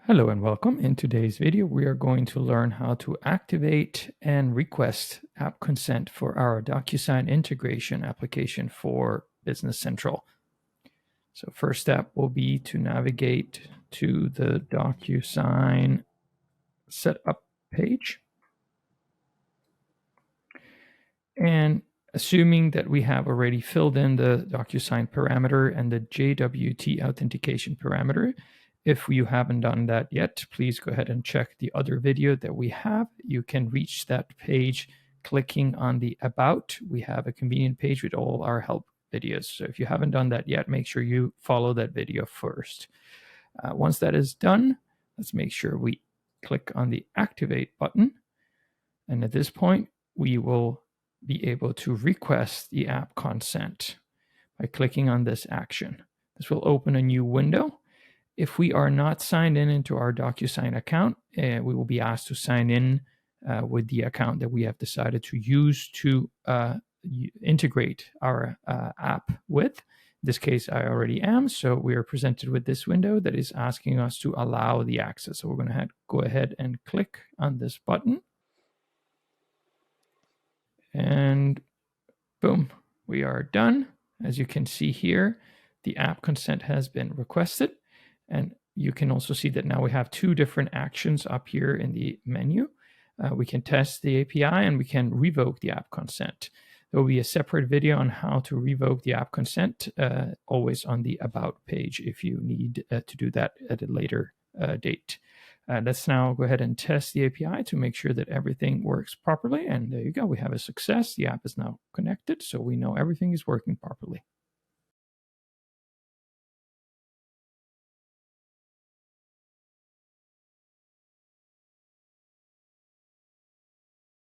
Hello and welcome. In today's video, we are going to learn how to activate and request app consent for our DocuSign integration application for Business Central. So first step will be to navigate to the DocuSign setup page. And assuming that we have already filled in the DocuSign parameter and the JWT authentication parameter, if you haven't done that yet, please go ahead and check the other video that we have. You can reach that page clicking on the About. We have a convenient page with all our help videos. So if you haven't done that yet, make sure you follow that video first. Once that is done, let's make sure we click on the Activate button. And at this point, we will be able to request the app consent by clicking on this action. This will open a new window. If we are not signed in into our DocuSign account, we will be asked to sign in with the account that we have decided to use to integrate our app with. In this case, I already am, so we are presented with this window that is asking us to allow the access. So we're going to go ahead and click on this button. And boom, we are done. As you can see here, the app consent has been requested. And you can also see that now we have two different actions up here in the menu. We can test the API and we can revoke the app consent. There will be a separate video on how to revoke the app consent, always on the About page if you need to do that at a later date. Let's now go ahead and test the API to make sure that everything works properly. And there you go. We have a success. The app is now connected, so we know everything is working properly.